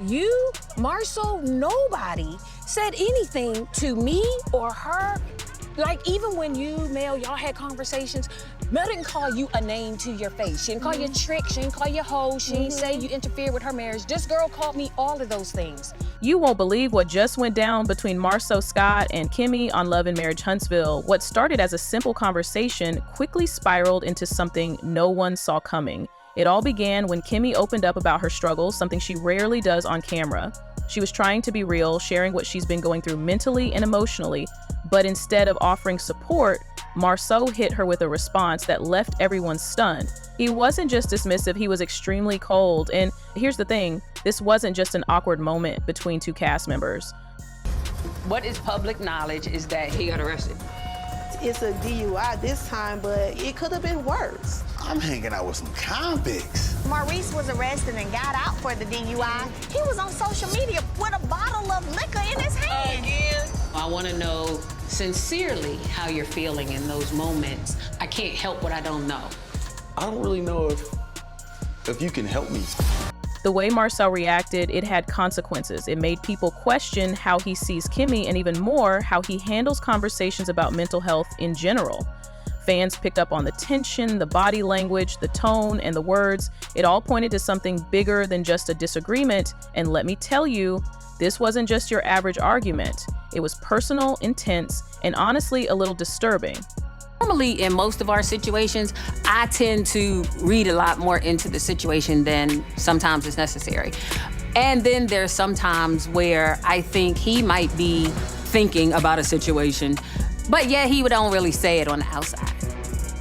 You, Marsau, nobody said anything to me or her. Like, even when you, Mel, y'all had conversations, Mel didn't call you a name to your face. She didn't call you a trick. She didn't call you a hoe. She didn't say you interfered with her marriage. This girl called me all of those things. You won't believe what just went down between Marsau Scott and Kimmy on Love and Marriage Huntsville. What started as a simple conversation quickly spiraled into something no one saw coming. It all began when Kimmy opened up about her struggles, something she rarely does on camera. She was trying to be real, sharing what she's been going through mentally and emotionally, but instead of offering support, Marsau hit her with a response that left everyone stunned. He wasn't just dismissive, he was extremely cold. And here's the thing, this wasn't just an awkward moment between two cast members. What is public knowledge is that he got arrested. It's a DUI this time, but it could have been worse. I'm hanging out with some convicts. Maurice was arrested and got out for the DUI. He was on social media with a bottle of liquor in his hand. I want to know sincerely how you're feeling in those moments. I can't help what I don't know. I don't really know if you can help me. The way Marsau reacted, it had consequences. It made people question how he sees Kimmy and even more, how he handles conversations about mental health in general. Fans picked up on the tension, the body language, the tone, and the words. It all pointed to something bigger than just a disagreement. And let me tell you, this wasn't just your average argument. It was personal, intense, and honestly a little disturbing. Normally, in most of our situations, I tend to read a lot more into the situation than sometimes is necessary. And then there's some times where I think he might be thinking about a situation, but yet he don't really say it on the outside.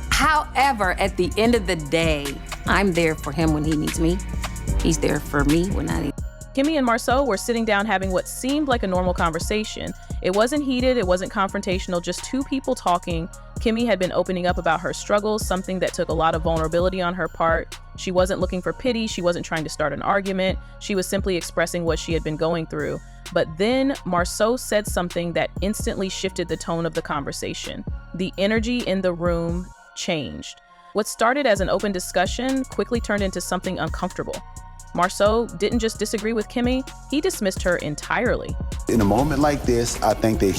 However, at the end of the day, I'm there for him when he needs me. He's there for me when I need him. Kimmy and Marsau were sitting down having what seemed like a normal conversation. It wasn't heated, it wasn't confrontational, just two people talking. Kimmy had been opening up about her struggles, something that took a lot of vulnerability on her part. She wasn't looking for pity, she wasn't trying to start an argument, she was simply expressing what she had been going through. But then Marsau said something that instantly shifted the tone of the conversation. The energy in the room changed. What started as an open discussion quickly turned into something uncomfortable. Marsau didn't just disagree with Kimmy, he dismissed her entirely. In a moment like this, I think that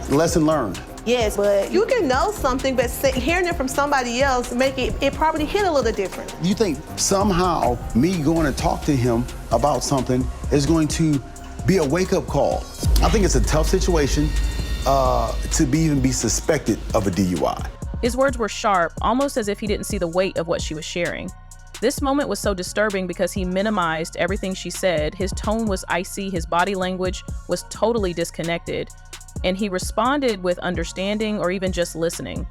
lesson learned. Yes, but you can know something, but hearing it from somebody else make it probably hit a little different. You think somehow me going to talk to him about something is going to be a wake-up call? I think it's a tough situation to even be suspected of a DUI. His words were sharp, almost as if he didn't see the weight of what she was sharing. This moment was so disturbing because he minimized everything she said. His tone was icy, his body language was totally disconnected, and he responded with understanding or even just listening.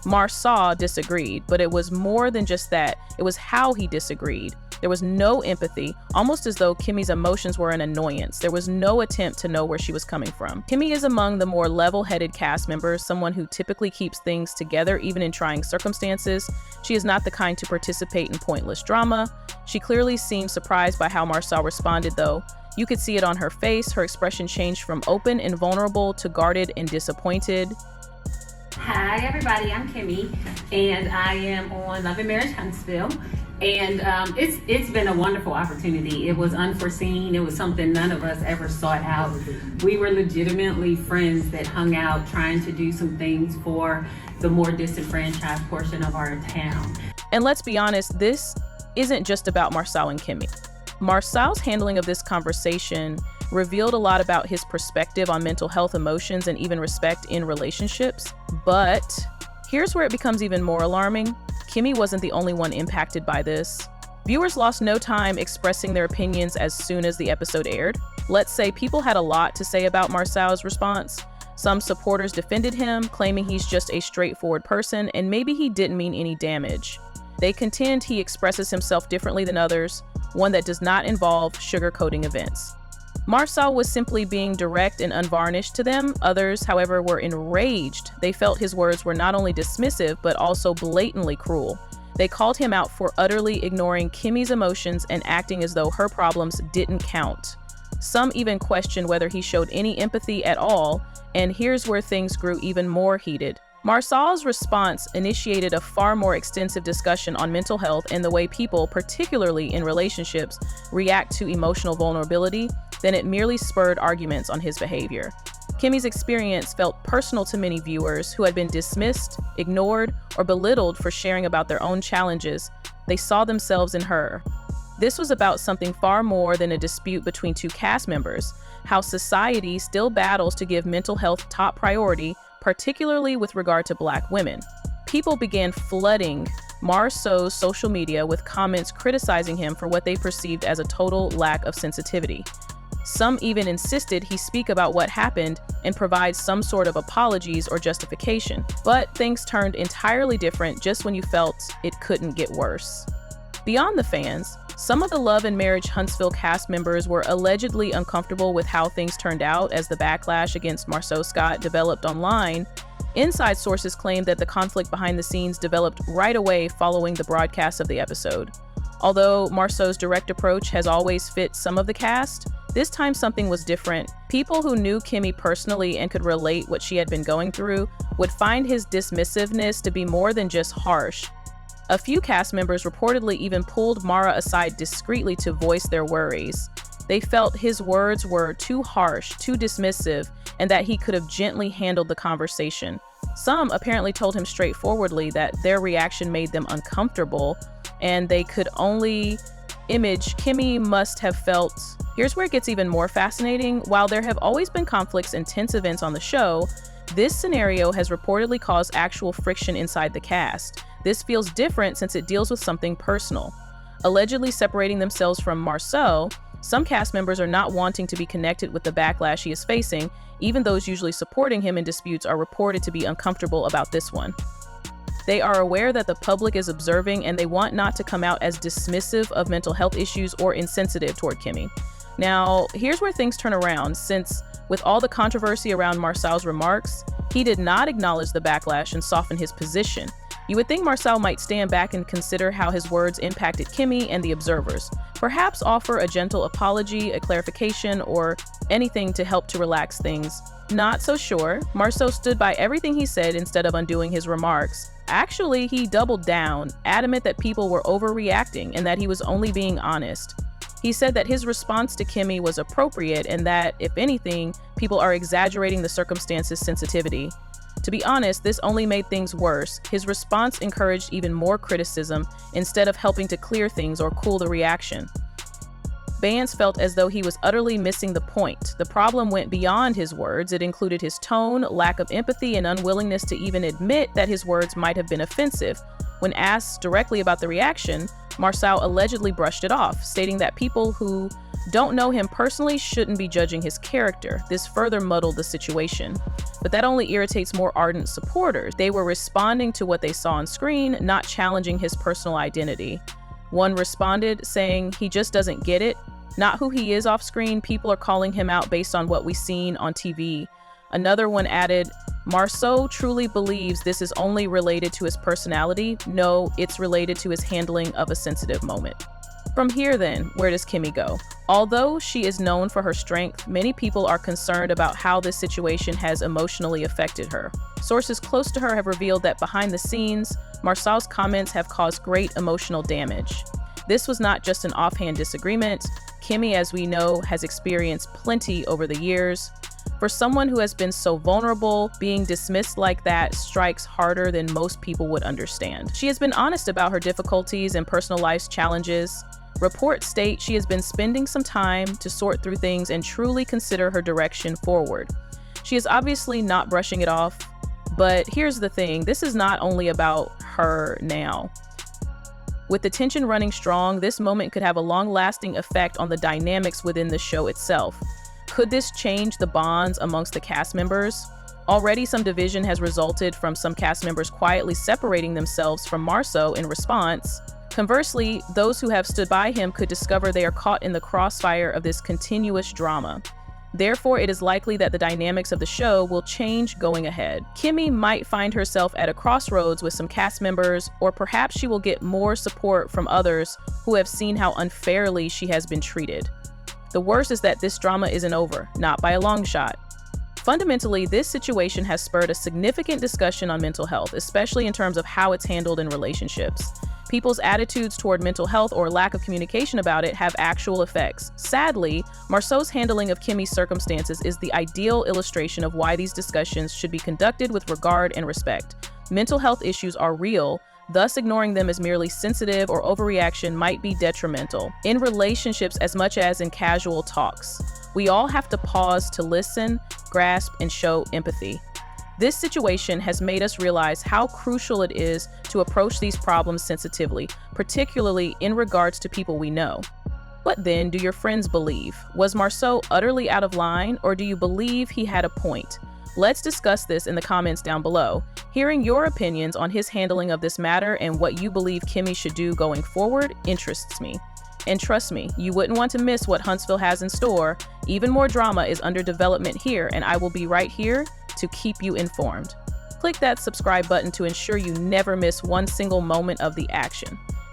Marsau disagreed, but it was more than just that. It was how he disagreed. There was no empathy, almost as though Kimmy's emotions were an annoyance. There was no attempt to know where she was coming from. Kimmy is among the more level-headed cast members, someone who typically keeps things together even in trying circumstances. She is not the kind to participate in pointless drama. She clearly seemed surprised by how Marsau responded, though. You could see it on her face. Her expression changed from open and vulnerable to guarded and disappointed. Hi everybody, I'm Kimmy, and I am on Love and Marriage Huntsville. And it's been a wonderful opportunity. It was unforeseen. It was something none of us ever sought out. We were legitimately friends that hung out trying to do some things for the more disenfranchised portion of our town. And let's be honest, this isn't just about Marsau and Kimmy. Marsau's handling of this conversation revealed a lot about his perspective on mental health, emotions, and even respect in relationships. But here's where it becomes even more alarming. Kimmy wasn't the only one impacted by this. Viewers lost no time expressing their opinions as soon as the episode aired. Let's say people had a lot to say about Marsau's response. Some supporters defended him, claiming he's just a straightforward person and maybe he didn't mean any damage. They contend he expresses himself differently than others, one that does not involve sugarcoating events. Marsau was simply being direct and unvarnished to them. Others, however, were enraged. They felt his words were not only dismissive, but also blatantly cruel. They called him out for utterly ignoring Kimmy's emotions and acting as though her problems didn't count. Some even questioned whether he showed any empathy at all, and here's where things grew even more heated. Marsau's response initiated a far more extensive discussion on mental health and the way people, particularly in relationships, react to emotional vulnerability than it merely spurred arguments on his behavior. Kimmy's experience felt personal to many viewers who had been dismissed, ignored, or belittled for sharing about their own challenges. They saw themselves in her. This was about something far more than a dispute between two cast members, how society still battles to give mental health top priority, particularly with regard to Black women. People began flooding Marsau's social media with comments criticizing him for what they perceived as a total lack of sensitivity. Some even insisted he speak about what happened and provide some sort of apologies or justification. But things turned entirely different just when you felt it couldn't get worse. Beyond the fans, some of the Love and Marriage Huntsville cast members were allegedly uncomfortable with how things turned out as the backlash against Marsau Scott developed online. Inside sources claimed that the conflict behind the scenes developed right away following the broadcast of the episode. Although Marsau's direct approach has always fit some of the cast, this time something was different. People who knew Kimmy personally and could relate what she had been going through would find his dismissiveness to be more than just harsh. A few cast members reportedly even pulled Mara aside discreetly to voice their worries. They felt his words were too harsh, too dismissive, and that he could have gently handled the conversation. Some apparently told him straightforwardly that their reaction made them uncomfortable, and they could only image Kimmy must have felt. Here's where it gets even more fascinating. While there have always been conflicts and tense events on the show, this scenario has reportedly caused actual friction inside the cast. This feels different since it deals with something personal. Allegedly separating themselves from Marsau, some cast members are not wanting to be connected with the backlash he is facing. Even those usually supporting him in disputes are reported to be uncomfortable about this one. They are aware that the public is observing and they want not to come out as dismissive of mental health issues or insensitive toward Kimmy. Now, here's where things turn around, since with all the controversy around Marsau's remarks, he did not acknowledge the backlash and soften his position. You would think Marsau might stand back and consider how his words impacted Kimmy and the observers. Perhaps offer a gentle apology, a clarification, or anything to help to relax things. Not so sure. Marsau stood by everything he said instead of undoing his remarks. Actually, he doubled down, adamant that people were overreacting and that he was only being honest. He said that his response to Kimmy was appropriate and that, if anything, people are exaggerating the circumstances' sensitivity. To be honest, this only made things worse. His response encouraged even more criticism instead of helping to clear things or cool the reaction. Fans felt as though he was utterly missing the point. The problem went beyond his words. It included his tone, lack of empathy, and unwillingness to even admit that his words might have been offensive. When asked directly about the reaction, Marsau allegedly brushed it off, stating that people who don't know him personally shouldn't be judging his character. This further muddled the situation. But that only irritates more ardent supporters. They were responding to what they saw on screen, not challenging his personal identity. One responded, saying, "He just doesn't get it. Not who he is off screen. People are calling him out based on what we've seen on TV." Another one added, "Marsau truly believes this is only related to his personality. No, it's related to his handling of a sensitive moment." From here then, where does Kimmy go? Although she is known for her strength, many people are concerned about how this situation has emotionally affected her. Sources close to her have revealed that behind the scenes, Marsau's comments have caused great emotional damage. This was not just an offhand disagreement. Kimmy, as we know, has experienced plenty over the years. For someone who has been so vulnerable, being dismissed like that strikes harder than most people would understand. She has been honest about her difficulties and personal life's challenges. Reports state she has been spending some time to sort through things and truly consider her direction forward. She is obviously not brushing it off, but here's the thing, this is not only about her now. With the tension running strong, this moment could have a long-lasting effect on the dynamics within the show itself. Could this change the bonds amongst the cast members? Already some division has resulted from some cast members quietly separating themselves from Marsau in response. Conversely, those who have stood by him could discover they are caught in the crossfire of this continuous drama. Therefore, it is likely that the dynamics of the show will change going ahead. Kimmy might find herself at a crossroads with some cast members, or perhaps she will get more support from others who have seen how unfairly she has been treated. The worst is that this drama isn't over, not by a long shot. Fundamentally, this situation has spurred a significant discussion on mental health, especially in terms of how it's handled in relationships. People's attitudes toward mental health or lack of communication about it have actual effects. Sadly, Marsau's handling of Kimmy's circumstances is the ideal illustration of why these discussions should be conducted with regard and respect. Mental health issues are real, thus ignoring them as merely sensitive or overreaction might be detrimental. In relationships as much as in casual talks, we all have to pause to listen, grasp, and show empathy. This situation has made us realize how crucial it is to approach these problems sensitively, particularly in regards to people we know. What then do your friends believe? Was Marsau utterly out of line, or do you believe he had a point? Let's discuss this in the comments down below. Hearing your opinions on his handling of this matter and what you believe Kimmy should do going forward interests me. And trust me, you wouldn't want to miss what Huntsville has in store. Even more drama is under development here, and I will be right here to keep you informed. Click that subscribe button to ensure you never miss one single moment of the action.